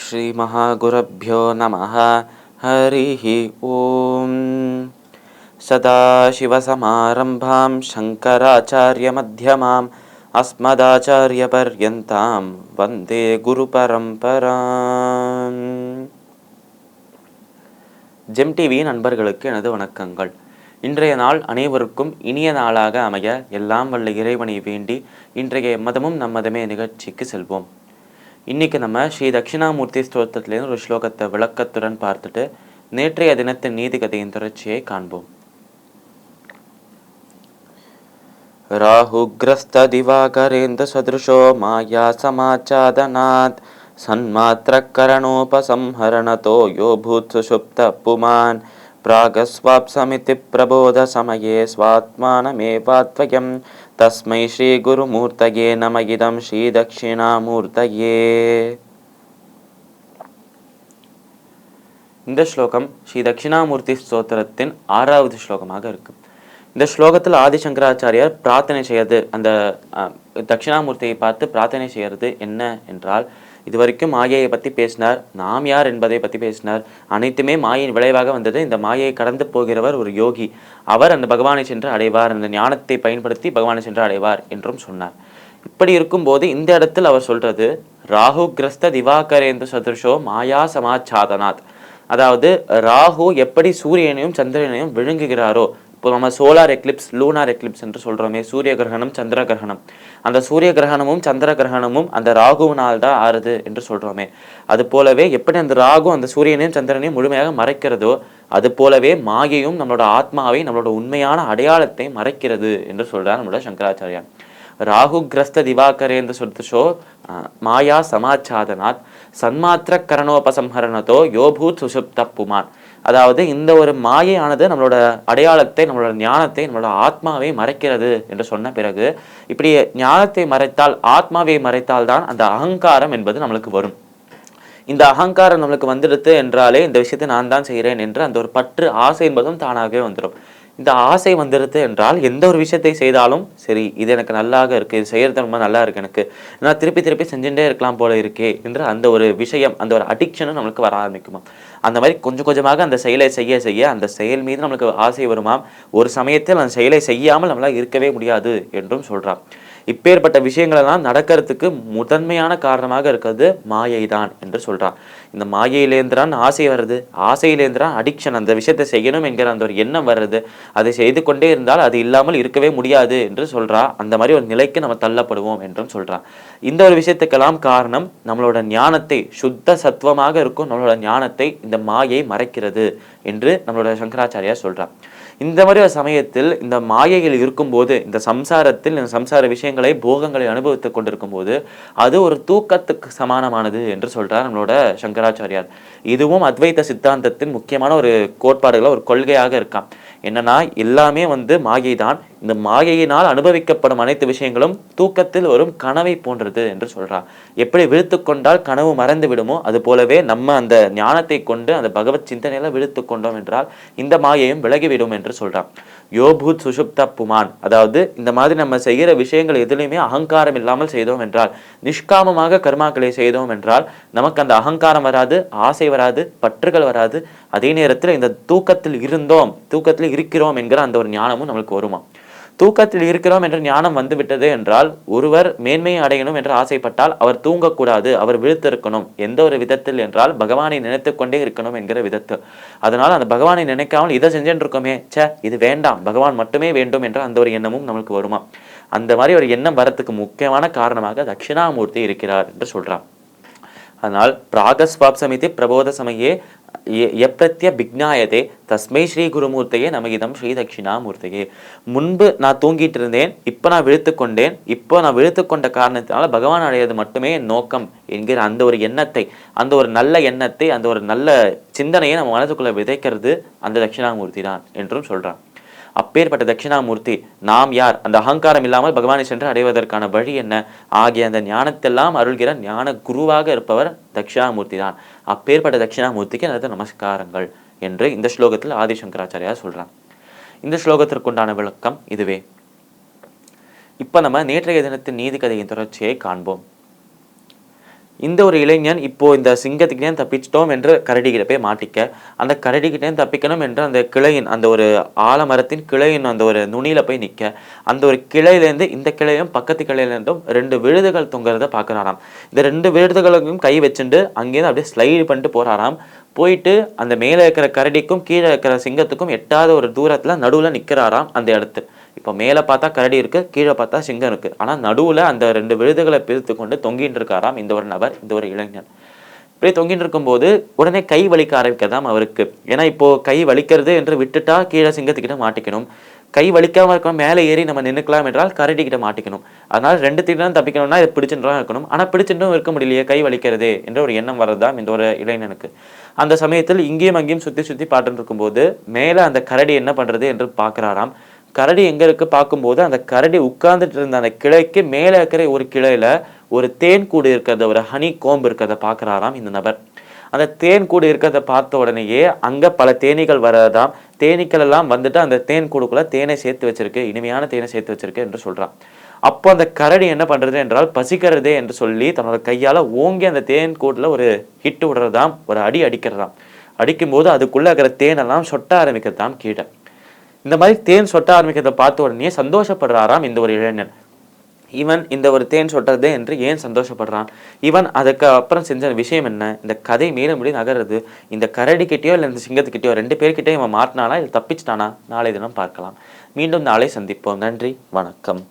ஸ்ரீ மகாகுருப்யோ நமः. ஹரிஹி ஓம். சதாசிவசமாரம்பாம் சங்கராச்சார்ய மத்யமாம் அஸ்மதாச்சார்ய பர்யந்தாம் வந்தே குரு பரம்பராம். GeM TV நண்பர்களுக்கு எனது வணக்கங்கள். இன்றைய நாள் அனைவருக்கும் இனிய நாளாக அமைய எல்லாம் வல்ல இறைவனை வேண்டி இன்றைய மதமும் நம்மதமே நிகழ்ச்சிக்கு செல்வோம். இன்னைக்கு நம்ம ஸ்ரீ தட்சிணாமூர்த்தி ஸ்தோத்திரத்திலேருந்து ஒரு ஸ்லோகத்தை விளக்கத்துடன் பார்த்துட்டு நேற்றைய தினத்தின் நீதி கதையின் தொடர்ச்சியை காண்போம். ராஹுக்ரஸ்த திவாகரேந்த சதுருஷோ மாயா சமாச்சாதனாத் சன்மாத்திர கரணோபசம்ஹரணதோ யோ பூத் சுஷுப்த புமான் பிராகஸ்வாப்சமிதி பிரபோத சமயே ஸ்வாத்மானமேவாத்வயம் தஸ்மை ஸ்ரீ குருமூர்த்தயே நம இதம் ஸ்ரீ தட்சிணாமூர்த்தயே. இந்த ஸ்லோகம் ஸ்ரீ தட்சிணாமூர்த்தி ஸ்தோத்திரத்தின் 6வது ஸ்லோகமாக இருக்கு. இந்த ஸ்லோகத்தில் ஆதிசங்கராச்சாரியார் பிரார்த்தனை செய்யறது, அந்த தட்சிணாமூர்த்தியை பார்த்து பிரார்த்தனை செய்யறது என்ன என்றால், இதுவரைக்கும் மாயையை பற்றி பேசினார், நாம் யார் என்பதை பற்றி பேசினார். அனைத்துமே மாயையின் விளைவாக வந்தது. இந்த மாயையை கடந்து போகிறவர் ஒரு யோகி, அவர் அந்த பகவானை சென்று அடைவார், அந்த ஞானத்தை பயன்படுத்தி பகவானை சென்று அடைவார் என்றும் சொன்னார். இப்படி இருக்கும்போது இந்த இடத்தில் அவர் சொல்றது ராகு கிரஸ்த திவாகரேந்து சதுர்ஷோ மாயா சமாச்சாதனாத், அதாவது ராகு எப்படி சூரியனையும் சந்திரனையும் விழுங்குகிறாரோ, இப்போ நம்ம சோலார் எக்லிப்ஸ், லூனார் எக்லிப்ஸ் என்று சொல்கிறோமே, சூரிய கிரகணம் சந்திர கிரகணம், அந்த சூரிய கிரகணமும் சந்திர கிரகணமும் அந்த ராகுவினால் தான் ஆறுது என்று சொல்கிறோமே, அது போலவே எப்படி அந்த ராகு அந்த சூரியனையும் சந்திரனையும் முழுமையாக மறைக்கிறதோ, அது போலவே மாயையும் நம்மளோட ஆத்மாவை, நம்மளோட உண்மையான அடையாளத்தை மறைக்கிறது என்று சொல்கிறார் நம்மளோட சங்கராச்சாரியார். ராகு கிரஸ்த திவாகரேந்து சுர்துஷோ மாயா சமாச்சாதனாத் சன்மாத்திர கரணோபசம்ஹரணதோ யோபூத் சுஷுப்த புமான், அதாவது இந்த ஒரு மாயையானது நம்மளோட அடையாளத்தை, நம்மளோட ஞானத்தை, நம்மளோட ஆத்மாவை மறைக்கிறது என்று சொன்ன பிறகு, இப்படி ஞானத்தை மறைத்தால், ஆத்மாவை மறைத்தால் தான் அந்த அகங்காரம் என்பது நம்மளுக்கு வரும். இந்த அகங்காரம் நம்மளுக்கு வந்துடுது என்றாலே இந்த விஷயத்தை நான் தான் செய்கிறேன் என்று அந்த ஒரு பற்று, ஆசை என்பதும் தானாகவே வந்துடும். இந்த ஆசை வந்துடுது என்றால் எந்த ஒரு விஷயத்தை செய்தாலும் சரி, இது எனக்கு நல்லாக இருக்குது, இது செய்கிறது ரொம்ப நல்லா இருக்குது, எனக்கு நான் திருப்பி திருப்பி செஞ்சுட்டே இருக்கலாம் போல இருக்கே என்று அந்த ஒரு விஷயம், அந்த ஒரு அடிக்ஷனும் நம்மளுக்கு வர ஆரம்பிக்குமா. அந்த மாதிரி கொஞ்சம் கொஞ்சமாக அந்த செயலை செய்ய செய்ய அந்த செயல் மீது நம்மளுக்கு ஆசை வருமாம். ஒரு சமயத்தில் அந்த செயலை செய்யாமல் நம்மளால் இருக்கவே முடியாது என்றும் சொல்கிறான். இப்பேற்பட்ட விஷயங்களெல்லாம் நடக்கிறதுக்கு முதன்மையான காரணமாக இருக்கிறது மாயை தான் என்று சொல்கிறான். இந்த மாயையிலேந்திரான் ஆசை வர்றது, ஆசையிலேந்திரான் அடிக்ஷன், அந்த விஷயத்தை செய்யணும் என்கிற அந்த ஒரு எண்ணம் வர்றது, அதை செய்து கொண்டே இருந்தால் அது இல்லாமல் இருக்கவே முடியாது என்று சொல்றா. அந்த மாதிரி ஒரு நிலைக்கு நம்ம தள்ளப்படுவோம் என்றும் சொல்றான். இந்த ஒரு விஷயத்துக்கெல்லாம் காரணம் நம்மளோட ஞானத்தை, சுத்த சத்துவமாக இருக்கும் நம்மளோட ஞானத்தை இந்த மாயை மறைக்கிறது என்று நம்மளோட சங்கராச்சாரியார் சொல்றான். இந்த மாதிரி ஒரு சமயத்தில் இந்த மாயையில் இருக்கும்போது, இந்த சம்சாரத்தில் இந்த சம்சார விஷயங்களை, போகங்களை அனுபவித்துக் கொண்டிருக்கும் போது அது ஒரு தூக்கத்துக்கு சமானமானது என்று சொல்றார் நம்மளோட சங்கராச்சாரியார். இதுவும் அத்வைத சித்தாந்தத்தின் முக்கியமான ஒரு கோட்பாடுகளை, ஒரு கொள்கையாக இருக்கான். என்னன்னா, எல்லாமே மாயை தான். இந்த மாயையினால் அனுபவிக்கப்படும் அனைத்து விஷயங்களும் தூக்கத்தில் வரும் கனவை போன்றது என்று சொல்றார். எப்படி விழுத்து கொண்டால் கனவு மறந்து விடுமோ, அது போலவே நம்ம அந்த ஞானத்தை கொண்டு அந்த பகவத் சிந்தனையில விழுத்து கொண்டோம் என்றால் இந்த மாயையும் விலகிவிடும் என்று சொல்றான். யோபூத் சுஷுப்த புமான், அதாவது இந்த மாதிரி நம்ம செய்கிற விஷயங்கள் எதுலையுமே அகங்காரம் இல்லாமல் செய்தோம் என்றால், நிஷ்காமமாக கர்மாக்களை செய்தோம் என்றால் நமக்கு அந்த அகங்காரம் வராது, ஆசை வராது, பற்றுகள் வராது. அதே நேரத்தில் இந்த தூக்கத்தில் இருந்தோம், தூக்கத்தில் இருக்கிறோம் என்கிற அந்த ஒரு ஞானமும் நம்மளுக்கு வருமா. தூக்கத்தில் இருக்கிறோம் என்ற ஞானம் வந்து விட்டது என்றால், ஒருவர் மேன்மையை அடையணும் என்று ஆசைப்பட்டால் அவர் தூங்கக்கூடாது, அவர் விழுத்திருக்கணும். எந்த ஒரு விதத்தில் என்றால் பகவானை நினைத்து கொண்டே இருக்கணும் என்கிற விதத்தில். அதனால் அந்த பகவானை நினைக்காமல் இதை செஞ்சுட்டு இருக்கோமே, இது வேண்டாம், பகவான் மட்டுமே வேண்டும் என்ற அந்த ஒரு எண்ணமும் நம்மளுக்கு வருமா. அந்த மாதிரி ஒரு எண்ணம் வரத்துக்கு முக்கியமான காரணமாக தட்சிணாமூர்த்தி இருக்கிறார் என்று சொல்றான். அதனால் பிராகஸ்வாப்சமிதி பிரபோத சமயே எப்ரத்ய பிக்ஞாயதே தஸ்மை ஸ்ரீ குருமூர்த்தையே நமகிதம் ஸ்ரீ தட்சிணாமூர்த்தியே. முன்பு நான் தூங்கிட்டு இருந்தேன், இப்போ நான் விழுத்து கொண்டேன், இப்போ நான் விழுத்து கொண்ட காரணத்தினால பகவான் அடையாது மட்டுமே என் நோக்கம் என்கிற அந்த ஒரு எண்ணத்தை, அந்த ஒரு நல்ல எண்ணத்தை, அந்த ஒரு நல்ல சிந்தனையை நம்ம மனதுக்குள்ள விதைக்கிறது அந்த தட்சிணாமூர்த்தி தான் என்றும் சொல்றான். அப்பேற்பட்ட தட்சிணாமூர்த்தி நாம் யார், அந்த அகங்காரம் இல்லாமல் பகவானை சென்று அடைவதற்கான வழி என்ன ஆகிய அந்த ஞானத்தெல்லாம் அருள்கிற ஞான குருவாக இருப்பவர் தட்சிணாமூர்த்தி தான். அப்பேற்பட்ட தட்சிணாமூர்த்திக்கு எனது நமஸ்காரங்கள் என்று இந்த ஸ்லோகத்தில் ஆதிசங்கராச்சாரியார் சொல்றான். இந்த ஸ்லோகத்திற்குண்டான விளக்கம் இதுவே. இப்ப நம்ம நேற்றைய தினத்தின் நீதி கதையின் தொடர்ச்சியை காண்போம். இந்த ஒரு இளைஞன் இப்போ இந்த சிங்கத்துக்கிட்டே தப்பிச்சிட்டோம் என்று கரடிகிட்ட போய் மாட்டிக்க, அந்த கரடிகிட்டே தப்பிக்கணும் என்று அந்த கிளையின் அந்த ஒரு ஆலமரத்தின் கிளையின் அந்த ஒரு நுனியில போய் நிக்க, அந்த ஒரு கிளையிலேருந்து இந்த கிளையும் பக்கத்து கிளையிலேருந்தும் 2 விழுதுகள் தொங்குறத பார்க்குறாராம். இந்த 2 விழுதுகளுக்கும் கை வச்சுண்டு அங்கேருந்து அப்படியே ஸ்லைடு பண்ணிட்டு போறாராம். போயிட்டு அந்த மேலே இருக்கிற கரடிக்கும் கீழே இருக்கிற சிங்கத்துக்கும் எட்டாத ஒரு தூரத்துல நடுவுல நிற்கிறாராம் அந்த இடத்து. இப்போ மேலே பார்த்தா கரடி இருக்கு, கீழே பார்த்தா சிங்கம் இருக்கு. ஆனா நடுவுல அந்த 2 விழுதுகளை பிரித்து கொண்டு தொங்கிட்டு இருக்காராம் இந்த ஒரு நபர், இந்த ஒரு இளைஞன். இப்படி தொங்கிட்டு இருக்கும்போது உடனே கை வலிக்க ஆரம்பிக்கிறதாம் அவருக்கு. ஏன்னா இப்போ கை வலிக்கிறது என்று விட்டுட்டா கீழே சிங்கத்துக்கிட்ட மாட்டிக்கணும், கை வலிக்காம இருக்கணும் மேலே ஏறி நம்ம நின்னுக்கலாம் என்றால் கரடி கிட்ட மாட்டிக்கணும். அதனால 2 தப்பிக்கணும்னா இதை பிடிச்சுட்டு இருக்கணும். ஆனா பிடிச்சிட்டும் இருக்க முடியலையே, கை வலிக்கிறதே என்ற ஒரு எண்ணம் வரதுதான் இந்த ஒரு இளைஞனுக்கு. அந்த சமயத்தில் இங்கேயும் அங்கேயும் சுத்தி சுத்தி பாட்டு இருக்கும்போது மேல அந்த கரடி என்ன பண்றது என்று பார்க்கிறாராம். கரடி எங்க இருக்கு பார்க்கும்போது அந்த கரடி உட்கார்ந்துட்டு இருந்த அந்த கிளைக்கு மேல இருக்கிற ஒரு கிளையில ஒரு தேன் கூடு இருக்கிறத, ஒரு ஹனி கோம்பு இருக்கிறத பார்க்கிறாராம் இந்த நபர். அந்த தேன் கூடு இருக்கிறத பார்த்த உடனேயே அங்க பல தேனீகள் வரதாம். தேனீக்கள் எல்லாம் வந்துட்டு அந்த தேன் கூடுக்குள்ள தேனை சேர்த்து வச்சிருக்கு, இனிமையான தேனை சேர்த்து வச்சிருக்கு என்று சொல்றான். அப்போ அந்த கரடி என்ன பண்றது என்றால் பசிக்கிறதே என்று சொல்லி தன்னோட கையால ஓங்கி அந்த தேன் கூட்டுல ஒரு ஹிட் விடுறதாம், ஒரு அடி அடிக்கிறதாம். அடிக்கும்போது அதுக்குள்ள இருக்கிற தேனெல்லாம் சொட்ட ஆரம்பிக்கிறதாம் கீழே. இந்த மாதிரி தேன் சொட்ட ஆரம்பிக்கிறத பார்த்த உடனே சந்தோஷப்படுறாராம் இந்த ஒரு இளைஞன். இவன் இந்த ஒரு தேன் சொட்டது என்று ஏன் சந்தோஷப்படுறான், இவன் அதுக்கு அப்புறம் செஞ்ச விஷயம் என்ன, இந்த கதை மேலும் முடி நகருது. இந்த கரடிக்கிட்டயோ இல்லை இந்த சிங்கத்துக்கிட்டயோ 2 பேர்கிட்டயும் இவன் மாட்டினானா இல்லை தப்பிச்சிட்டானா, நாளை தினம் பார்க்கலாம். மீண்டும் நாளை சந்திப்போம். நன்றி, வணக்கம்.